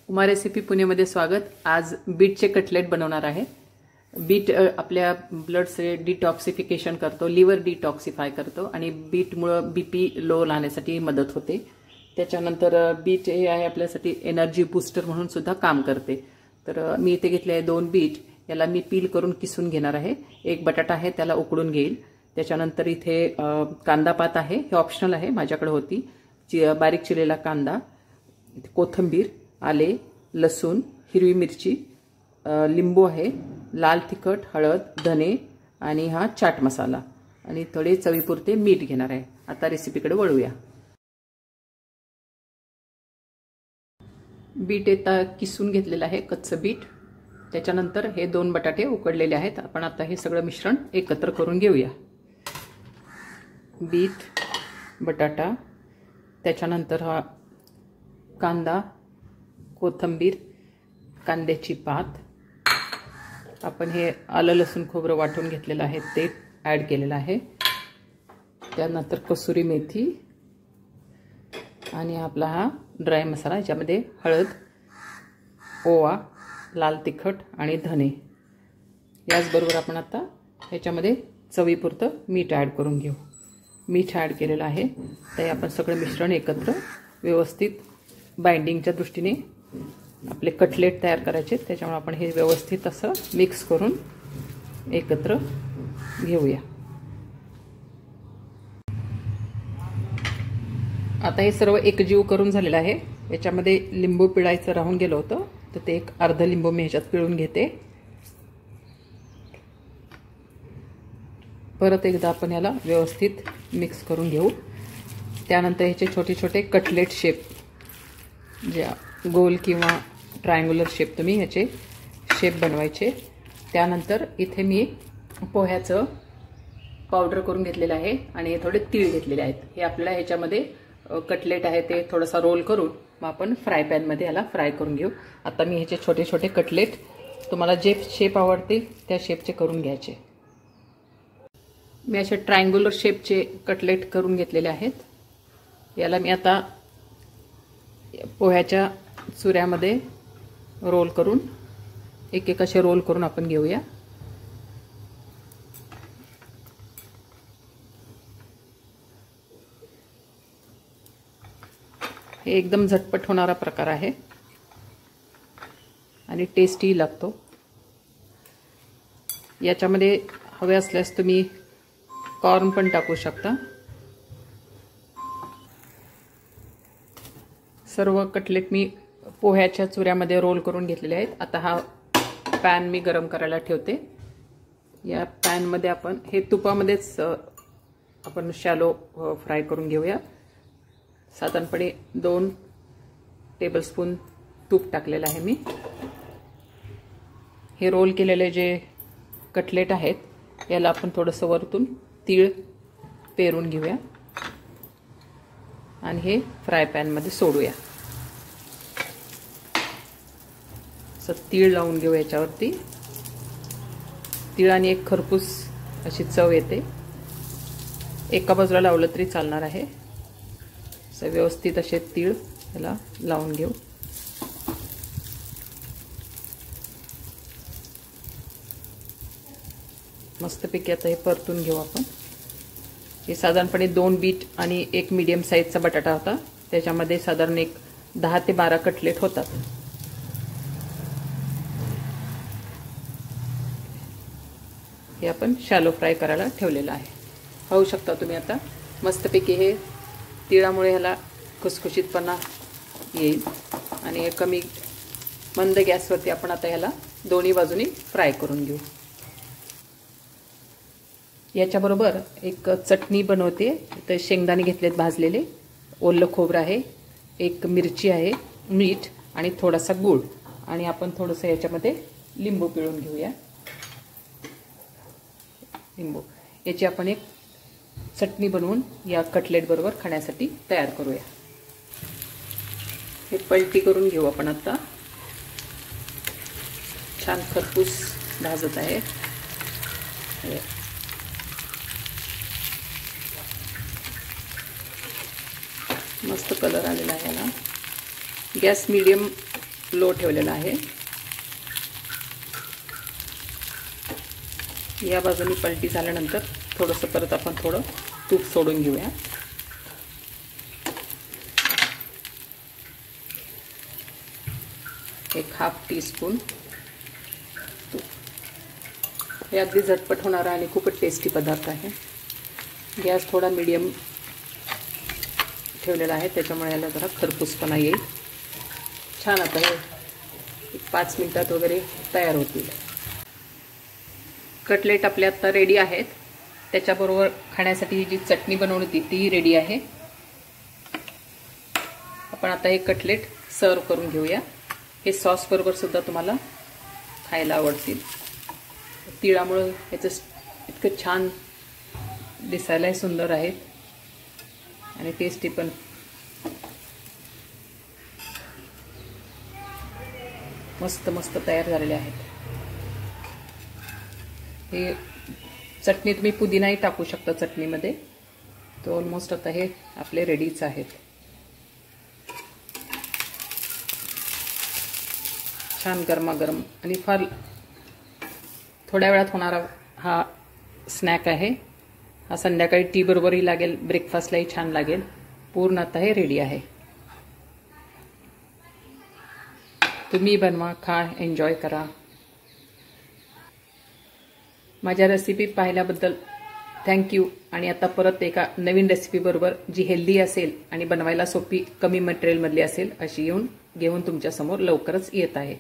Uma recipe पुणेमध्ये स्वागत। आज बीटचे कटलेट बनवणार आहे। बीट आपल्या ब्लडचे डिटॉक्सिफिकेशन करतो, लिव्हर डिटॉक्सिफाय करतो आणि बीटमुळे बीपी लो लावण्यासाठी मदत होते। त्याच्यानंतर बीट हे आहे आपल्यासाठी एनर्जी बूस्टर म्हणून सुद्धा काम करते। तर मी इथे घेतले आहे 2 बीट, याला मी पील करून किसून घेणार आहे। एक बटाटा आहे त्याला उकडून घेईल। त्याच्यानंतर इथे कांदा पात आहे, हे ऑप्शनल आहे, माझ्याकडे होती। बारीक चिरलेला कांदा, कोथिंबीर, आले, लसूण, हिरवी मिरची, लिंबू आहे, लाल तिखट, हळद, धने आणि हा चाट मसाला आणि थोडे चवीपुरते मीठ घेणार आहे। आता रेसिपीकडे वळूया। बीट आता किसून घेतलेलं आहे, कच्चं बीट। त्याच्यानंतर हे 2 बटाटे उकडलेले आहेत। आपण आता हे सगळं मिश्रण एकत्र करून घेऊया। बीट, बटाटा, त्याच्यानंतर हा कांदा, कोथिंबीर, कांद्याची पात, आपण हे आलं लसूण खोबरं वाटून घेतलेलं आहे ते ॲड केलेलं आहे। त्यानंतर कसुरी मेथी आणि आपला हा ड्राय मसाला, ज्यामध्ये हळद, ओवा, लाल तिखट आणि धने। याचबरोबर आपण आता ह्याच्यामध्ये चवीपुरतं मीठ ॲड करून घेऊ। मीठ ॲड केलेलं आहे। ते आपण सगळं मिश्रण एकत्र व्यवस्थित बाइंडिंगच्या दृष्टीने आपले कटलेट तयार करायचे। त्याच्यामुळे आपण हे व्यवस्थित असं मिक्स करून एकत्र घेऊया। आता हे सर्व एकजीव करून झालेलं आहे। याच्यामध्ये लिंबू पिळायचं राहून गेलं होतं, तर ते एक अर्ध लिंबू मी ह्याच्यात पिळून घेते। परत एकदा आपण याला व्यवस्थित मिक्स करून घेऊ। त्यानंतर ह्याचे छोटे छोटे कटलेट शेप, जे गोल किंवा ट्रायंग्युलर शेप तुम्ही ह्याचे शेप बनवायचे। त्यानंतर इथे मी पोह्याचं पावडर करून घेतलेलं आहे आणि हे थोडे तीळ घेतलेले आहेत। हे आपल्याला ह्याच्यामध्ये कटलेट आहे ते थोडासा रोल करून मग आपण फ्राय पॅनमध्ये याला फ्राय करून घेऊ। आता मी ह्याचे छोटे छोटे कटलेट, तुम्हाला जे शेप आवडतील त्या शेपचे करून घ्यायचे। मी असे ट्रायंग्युलर शेपचे कटलेट करून घेतलेले आहेत। याला मी आता पोह्याच्या चुऱ्यामध्ये रोल करून एक एक असे रोल करून आपण घेऊया। हे एकदम झटपट होणारा प्रकार आहे आणि टेस्टी लागतो। याच्यामध्ये हवे असल्यास तुम्ही कॉर्न पण टाकू शकता। सर्व कटलेट मी पोह्याच्या चुऱ्यामध्ये रोल करून घेतलेले आहेत। आता हा पॅन मी गरम करायला ठेवते। या पॅनमध्ये आपण हे तुपामध्येच आपण शॅलो फ्राय करून घेऊया। साधारणपणे 2 टेबलस्पून तूप टाकलेलं आहे मी। हे रोल केलेले जे कटलेट आहेत याला आपण थोडंसं वरतून तीळ पेरून घेऊया आणि हे फ्राय पॅनमध्ये सोडूया। तीळ लावून घेऊ याच्यावरती। तिळाने एक खरपूस अशी चव येते। एका बाजूला लावलं तरी चालणार आहे। व्यवस्थित असे तीळ याला लावून घेऊ। मस्तपैकी आता हे परतून घेऊ आपण। हे साधारणपणे 2 बीट आणि एक मीडियम साईजचा बटाटा होता, त्याच्यामध्ये साधारण एक 10 ते 12 कटलेट होतात। हे आपण शॅलो फ्राय करायला ठेवलेलं आहे। पाहू शकता तुम्ही आता मस्तपैकी हे तिळामुळे ह्याला खुसखुशीतपणा येईल आणि कमी मंद गॅसवरती आपण आता ह्याला दोन्ही बाजूनी फ्राय करून घेऊ। याच्याबरोबर एक चटणी बनवते। तर शेंगदाणे घेतलेत भाजलेले, ओलं खोबरं आहे, एक मिरची आहे, मीठ आणि थोडासा गूळ आणि आपण थोडंसं याच्यामध्ये लिंबू पिळून घेऊया। लिंबू याची आपण एक चटणी बनवून या कटलेट बरोबर खाण्यासाठी तयार करूया। हे पलटी करून घेऊ आपण। आता छान खरपूस भाजत आहे। मस्त कलर आलेला आहे याला। गॅस मीडियम लो ठेवलेला आहे. या बाजूनी पलटी झाल्यानंतर थोडंसं परत आपण थोडं तूप सोडून घेऊया. एक हाफ टीस्पून तूप. हे अगदी झटपट होणारा आणि खूपच टेस्टी पदार्थ आहे. गॅस थोडा मीडियम ठेवलेला आहे, त्याच्यामुळे याला जरा खरपूसपणा येईल. छान आता हे 5 मिनिटात वगैरे तयार होतील. कटलेट आपले आता रेडी आहेत. त्याच्याबरोबर खाण्यासाठी जी चटणी बनवली होती ती रेडी आहे. आपण आता हे कटलेट सर्व करून घेऊया. हे सॉस बरोबर सुद्धा तुम्हाला खायला आवडतील. तिळामुळे याचं इतकं छान दिसायलाही सुंदर आहे आणि टेस्टी पण. मस्त मस्त तयार झालेले आहेत. हे चटणी तुम्ही पुदिनाही टाकू शकता चटणीमध्ये. तो ऑलमोस्ट आता हे आपले रेडीच आहेत. छान गरमागरम आणि फार थोड्या वेळात होणारा हा स्नॅक आहे. हा संध्याकाळी टी बरोबरही लागेल, ब्रेकफास्टलाही छान लागेल. पूर्ण आता हे रेडी आहे. तुम्ही बनवा, खा, एन्जॉय करा. माझ्या रेसिपी पाहिल्याबद्दल थँक्यू. आणि आता परत एका नवीन रेसिपी बरोबर जी हेल्दी असेल आणि बनवायला सोपी, कमी मटेरियलमधली असेल अशी घेऊन तुमच्यासमोर लवकरच येत आहे.